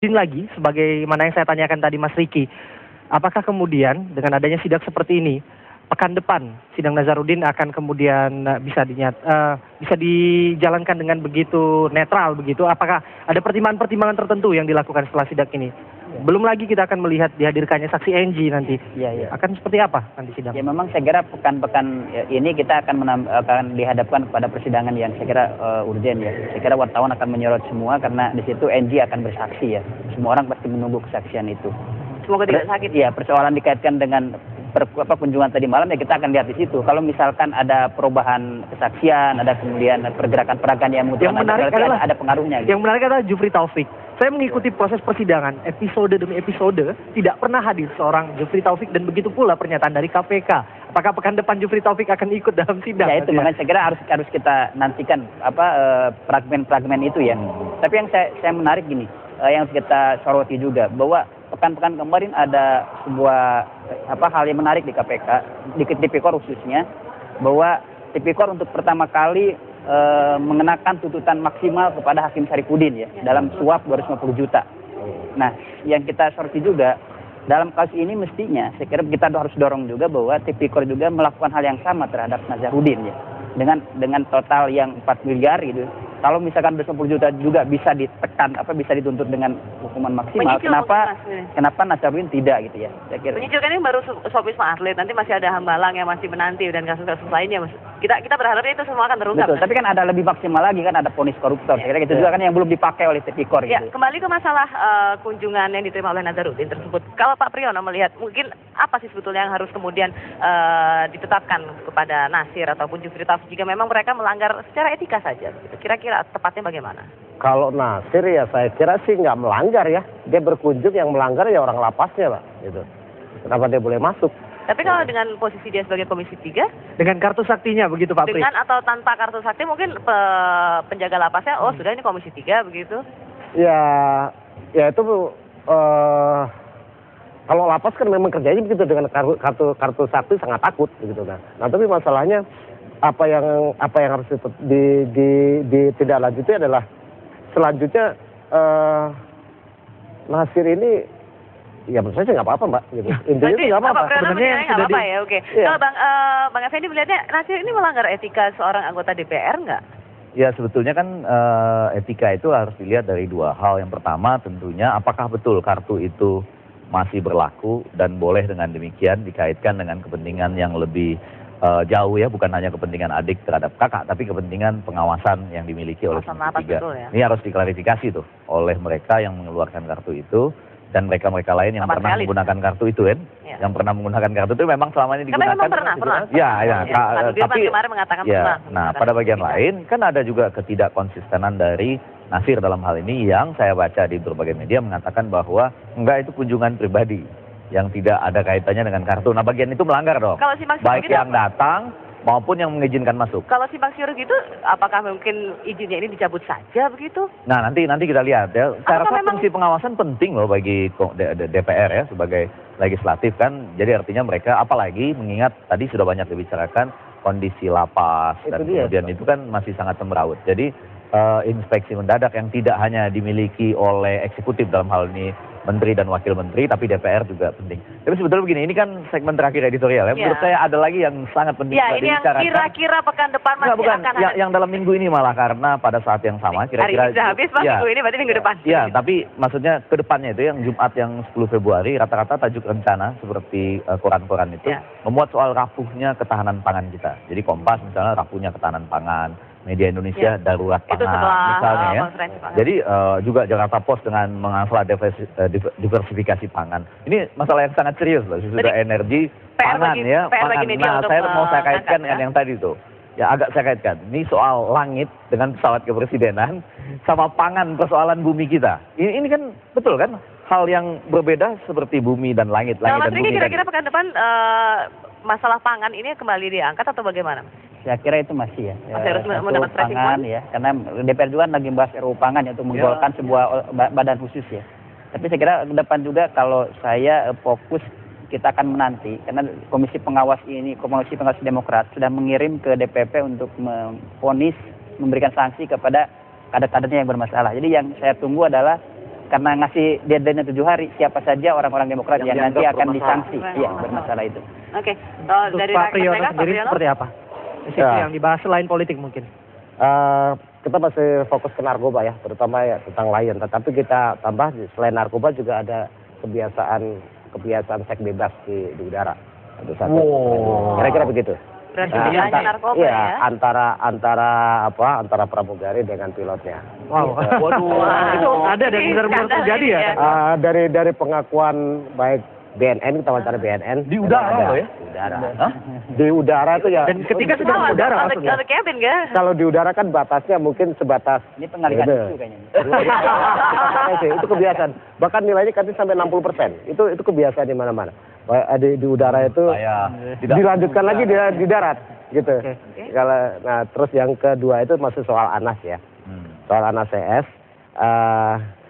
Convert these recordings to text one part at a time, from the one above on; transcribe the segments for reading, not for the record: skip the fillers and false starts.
lagi, sebagaimana yang saya tanyakan tadi Mas Riki, apakah kemudian dengan adanya sidak seperti ini, pekan depan sidang Nazarudin akan kemudian bisa dijalankan dengan begitu netral begitu? Apakah ada pertimbangan-pertimbangan tertentu yang dilakukan setelah sidak ini? Ya. Belum lagi kita akan melihat dihadirkannya saksi Enji nanti. Iya. Akan seperti apa nanti sidang? Ya memang saya kira pekan-pekan ini kita akan dihadapkan pada persidangan yang saya kira urgen ya. Saya kira wartawan akan menyorot semua karena di situ Enji akan bersaksi ya. Semua orang pasti menunggu kesaksian itu. Semoga tidak sakit. Ya, persoalan dikaitkan dengan kunjungan tadi malam ya kita akan lihat di situ. Kalau misalkan ada perubahan kesaksian, ada kemudian pergerakan peragaan yang menarik adalah ada pengaruhnya. Gitu. Yang menarik adalah Jufri Taufik. Saya mengikuti proses persidangan episode demi episode, tidak pernah hadir seorang Jufri Taufik dan begitu pula pernyataan dari KPK. Apakah pekan depan Jufri Taufik akan ikut dalam sidang? Ya itu makanya saya kira harus kita nantikan fragmen-fragmen itu ya. Tapi yang saya menarik gini, yang harus kita soroti juga bahwa pekan-pekan kemarin ada sebuah hal yang menarik di KPK, di Tipikor khususnya, bahwa Tipikor untuk pertama kali mengenakan tuntutan maksimal kepada Hakim Sarifudin ya, dalam suap 250 juta. Nah, yang kita soroti juga dalam kasus ini mestinya saya kira kita harus dorong juga bahwa Tipikor juga melakukan hal yang sama terhadap Nazarudin ya, dengan total yang 4 miliar gitu. Kalau misalkan 250 juta juga bisa ditekan, bisa dituntut dengan hukuman maksimal, kenapa Nazarudin tidak gitu ya? Saya kira. Penyicil kan ini baru suap Wisma Atlet, nanti masih ada Hambalang yang masih menanti dan kasus-kasus lainnya, Mas. Kita berharapnya itu semua akan terungkap. Betul, tapi kan ada lebih maksimal lagi kan, ada vonis koruptor. Saya kira itu juga kan yang belum dipakai oleh Tipikor ya, gitu. Kembali ke masalah kunjungan yang diterima oleh Nazarudin tersebut. Kalau Pak Priyono melihat mungkin apa sih sebetulnya yang harus kemudian ditetapkan kepada Nasir ataupun Jufri Taufik jika memang mereka melanggar secara etika saja? Kira-kira tepatnya bagaimana? Kalau Nasir ya saya kira sih nggak melanggar ya. Dia berkunjung, yang melanggar ya orang lapasnya Pak. Gitu. Kenapa dia boleh masuk? Tapi kalau dengan posisi dia sebagai Komisi 3? Dengan kartu saktinya begitu Pak Pri? Dengan atau tanpa kartu sakti mungkin penjaga lapasnya, sudah ini Komisi 3 begitu? Ya itu kalau lapas kan memang kerjanya begitu, dengan kartu sakti sangat takut begitu kan. Nah tapi masalahnya apa yang harus ditindaklanjuti adalah selanjutnya Nasir ini ya menurut saya nggak apa-apa Mbak. Gitu. Intinya itu nggak apa-apa. Sebenarnya nggak apa-apa ya, oke. Iya. Kalau Bang Effendi melihatnya Nasir ini melanggar etika seorang anggota DPR nggak? Ya sebetulnya kan etika itu harus dilihat dari dua hal. Yang pertama tentunya apakah betul kartu itu masih berlaku dan boleh dengan demikian dikaitkan dengan kepentingan yang lebih jauh ya, bukan hanya kepentingan adik terhadap kakak, tapi kepentingan pengawasan yang dimiliki oleh Komisi 3. Ya? Ini harus diklarifikasi tuh oleh mereka yang mengeluarkan kartu itu dan mereka-mereka lain yang pernah menggunakan kartu itu kan, yang pernah menggunakan kartu itu memang selama ini digunakan. Memang pernah. Tapi kemarin mengatakan ya, nah pada bagian lain kan ada juga ketidakkonsistenan dari Nasir dalam hal ini yang saya baca di berbagai media mengatakan bahwa enggak, itu kunjungan pribadi yang tidak ada kaitannya dengan kartu. Nah bagian itu melanggar dong. Kalau baik yang datang maupun yang mengizinkan masuk. Kalau simpang siur gitu, apakah mungkin izinnya ini dicabut saja begitu? Nah nanti kita lihat ya. Saya rasa fungsi pengawasan penting loh bagi DPR ya sebagai legislatif kan. Jadi artinya mereka, apalagi mengingat tadi sudah banyak dibicarakan kondisi lapas dan kemudian itu kan masih sangat semeraut. Jadi inspeksi mendadak yang tidak hanya dimiliki oleh eksekutif dalam hal ini menteri dan wakil menteri, tapi DPR juga penting. Tapi sebetulnya begini, ini kan segmen terakhir editorial ya. Menurut saya ada lagi yang sangat penting ini dibicarakan. Yang kira-kira pekan depan masih akan ada. Yang dalam minggu ini malah, karena pada saat yang sama kira-kira hari ini sudah habis, minggu ini berarti minggu depan. Iya, tapi maksudnya ke depannya itu yang Jumat yang 10 Februari rata-rata tajuk rencana seperti koran-koran itu memuat soal rapuhnya ketahanan pangan kita. Jadi Kompas misalnya rapuhnya ketahanan pangan, Media Indonesia darurat pangan misalnya ya. Jadi juga Jakarta Post dengan mengasah diversifikasi pangan. Ini masalah yang sangat serius loh, sudah energi pangan ya. Pangan. Nah saya mau saya kaitkan dengan yang tadi tuh. Ya agak saya kaitkan. Ini soal langit dengan pesawat kepresidenan sama pangan, persoalan bumi kita. Ini kan betul kan? Hal yang berbeda seperti bumi dan langit. Nah, Mas Riki kira-kira pekan depan masalah pangan ini kembali diangkat atau bagaimana? Saya kira itu masih ya. Masih harus mendapat pangan ya, karena DPR juga lagi membahas RUU pangan ya, untuk menggolkan sebuah badan khusus ya. Tapi saya kira ke depan juga kalau saya fokus kita akan menanti, karena Komisi Pengawas Demokrat sudah mengirim ke DPP untuk memvonis, memberikan sanksi kepada kader-kadernya yang bermasalah. Jadi yang saya tunggu adalah karena ngasih deadline 7 hari, siapa saja orang-orang Demokrat yang nanti dianggap akan bermasalah. disanksi. Iya, bermasalah itu. Oke, Untuk dari Pak rekan Priyono mereka, Pak sendiri Priyono? seperti apa? Isu Ya. yang dibahas selain politik mungkin. Kita masih fokus ke narkoba ya, terutama ya tentang Lion. Tetapi kita tambah selain narkoba juga ada kebiasaan seks bebas di udara. Itu satu. Wow. Kira-kira begitu. Berarti Nah, tidak hanya narkoba iya, ya? antara pramugari dengan pilotnya. Wow. Waduh. Itu ada dan benar-benar Skandal terjadi ini ya. Dari pengakuan baik BNN, kita wawancara BNN. Di udara ada. loh ya? Di udara. Hah? Di udara itu ya. Dan ketika sudah Pesawat, udara on maksudnya. the cabin kan? Kalau di udara kan batasnya mungkin sebatas Ini pengalihan Beda. isu kayaknya. itu kebiasaan. Bahkan nilainya kan sampai 60%. Itu kebiasaan di mana-mana. Di udara itu Saya tidak dilanjutkan lagi di darat gitu. Oke. Nah, terus yang kedua itu masih soal ANAS ya. Soal ANAS CS.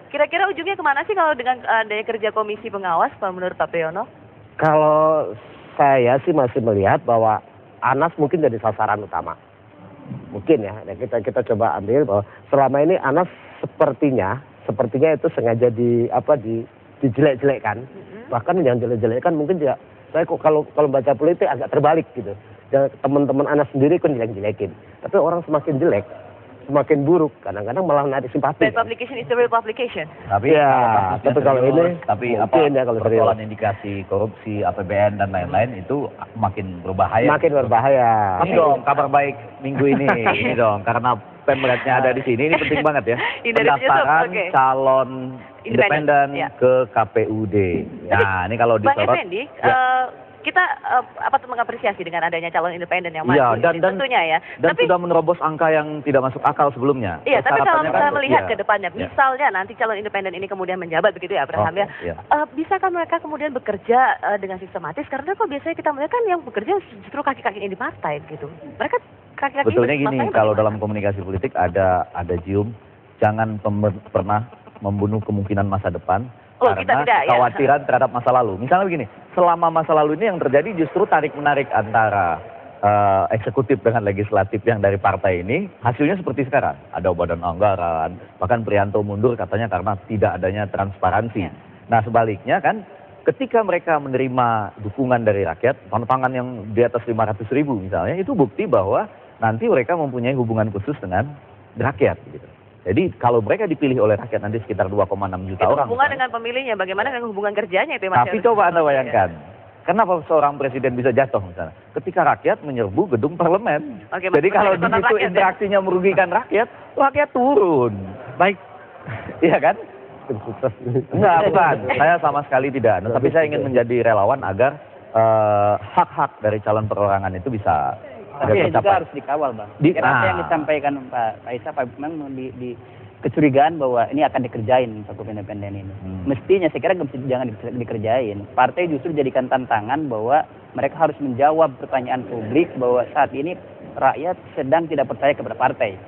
Kira-kira ujungnya kemana sih kalau dengan adanya kerja komisi pengawas, Pak, menurut Pak Priyono? Kalau saya sih masih melihat bahwa ANAS mungkin jadi sasaran utama. Mungkin ya. Nah, kita coba ambil bahwa selama ini ANAS sepertinya itu sengaja dijelek-jelekkan. Bahkan yang jelek-jelekkan mungkin juga saya kok kalau baca politik agak terbalik gitu. Dan teman-teman ANAS sendiri kan jelek-jelekin. Tapi orang semakin jelek, semakin buruk, kadang-kadang malah narik simpati. Bad publication is the real publication. Tapi Ya, kasusnya tapi kalau serius, ini tapi mungkin ya kalau serius. persoalan indikasi korupsi, APBN dan lain-lain itu makin berbahaya. Makin berbahaya. Ini dong kabar baik minggu ini, ini dong karena pemretnya ada di sini, ini penting banget ya. Ini dari YouTube, Pendaftaran oke. calon independen Ya. ke KPUD. Nah, ini kalau Bang disorot. Effendi, ya. kita mengapresiasi dengan adanya calon independen yang Iya, maju dan- ini, dan- tentunya ya. Dan Tapi sudah menerobos angka yang tidak masuk akal sebelumnya. iya, tapi kalau Persyaratannya misalnya kan- melihat iya. ke depannya, Iya. misalnya nanti calon independen ini kemudian menjabat begitu ya, Abraham ya. Iya. Bisakah mereka kemudian bekerja dengan sistematis? Karena kok biasanya kita melihat kan yang bekerja justru kaki-kaki ini di partai gitu. Mereka kaki-kaki Betulnya ini gini, partainya kalau bagaimana? dalam komunikasi politik ada jium, jangan pernah membunuh kemungkinan masa depan Oh, kita karena tidak, ya. kekhawatiran terhadap masa lalu. Misalnya begini, selama masa lalu ini yang terjadi justru tarik-menarik antara eksekutif dengan legislatif yang dari partai ini, hasilnya seperti sekarang. Ada badan anggaran, bahkan Priyanto mundur katanya karena tidak adanya transparansi. Nah sebaliknya kan, ketika mereka menerima dukungan dari rakyat, pangan yang di atas 500.000 misalnya, itu bukti bahwa nanti mereka mempunyai hubungan khusus dengan rakyat. Gitu. Jadi kalau mereka dipilih oleh rakyat nanti sekitar 2,6 juta Itu orang. hubungan misalnya. dengan pemilihnya, bagaimana dengan hubungan kerjanya itu yang Tapi masih harus coba Anda diselesaikan. bayangkan, kenapa seorang presiden bisa jatuh misalnya? Ketika rakyat menyerbu gedung parlemen. Oke, Jadi kalau di maksudnya situ rakyat ya? interaksinya merugikan rakyat turun. Baik. Iya kan? Enggak, bukan. Saya sama sekali tidak. Tapi saya ingin menjadi relawan agar hak-hak dari calon perorangan itu bisa Tapi ini juga tercapai. harus dikawal, Bang. Di- Kira nah. yang disampaikan Pak Kaisa, memang di kecurigaan bahwa ini akan dikerjain Pak Independen ini. Mestinya saya kira jangan dikerjain. Partai justru jadikan tantangan bahwa mereka harus menjawab pertanyaan publik bahwa saat ini rakyat sedang tidak percaya kepada partai.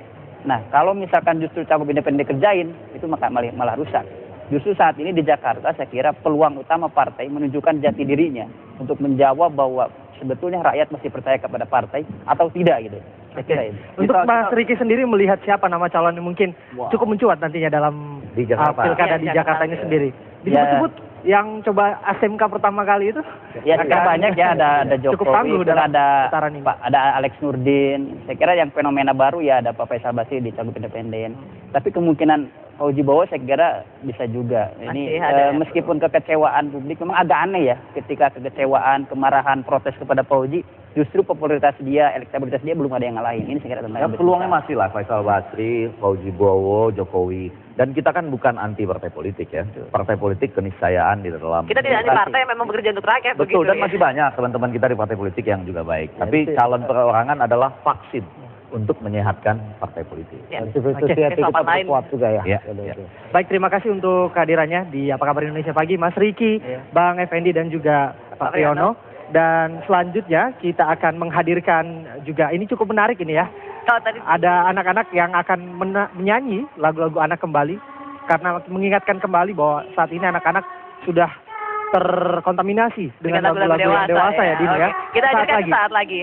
Nah, kalau misalkan justru Cagup Independen dikerjain, itu malah rusak. Justru saat ini di Jakarta saya kira peluang utama partai menunjukkan jati dirinya untuk menjawab bahwa sebetulnya rakyat masih percaya kepada partai atau tidak gitu. Saya kira itu. Untuk Mas Riki sendiri melihat siapa nama calon yang mungkin cukup mencuat nantinya dalam Di Jakarta. pilkada Ya, di Jakarta. Jakarta ini sendiri. Disebut-sebut yang coba ASMK pertama kali itu? Ya sudah akan banyak ya, ada cukup Jokowi, tangguh terus dalam ada putaran ini. Pak, ada Alex Nurdin. Saya kira yang fenomena baru ya ada Pak Faisal Basri di Cagup Independen. Tapi kemungkinan Fauji Bowo saya kira bisa juga. Ini Masih ada ya. meskipun kekecewaan publik memang agak aneh ya, ketika kekecewaan, kemarahan, protes kepada Fauji, justru popularitas dia, elektabilitas dia belum ada yang ngalahin. Ini saya kira Ya, peluangnya masih lah, Faisal Basri, Fauji Bowo, Jokowi. Dan kita kan bukan anti partai politik ya. Partai politik keniscayaan di dalam. Kita tidak anti demokrasi. partai, memang bekerja untuk rakyat. Betul, begitu dan ya. masih banyak teman-teman kita di partai politik yang juga baik. Tapi calon perorangan adalah vaksin untuk menyehatkan partai politik. Ya. Civil Oke, society kita selamat main. perkuat juga ya. Ya, Gitu, ya. gitu. Baik, terima kasih untuk kehadirannya di Apa Kabar Indonesia Pagi, Mas Riki, Bang Effendi dan juga Pak Priyono. Dan selanjutnya kita akan menghadirkan juga, ini cukup menarik ini ya. Kalau tadi Ada anak-anak yang akan menyanyi lagu-lagu anak kembali. Karena mengingatkan kembali bahwa saat ini anak-anak sudah terkontaminasi dengan lagu-lagu yang dewasa ya, Din Oke. ya. Kita Saat hadirkan lagi. saat lagi.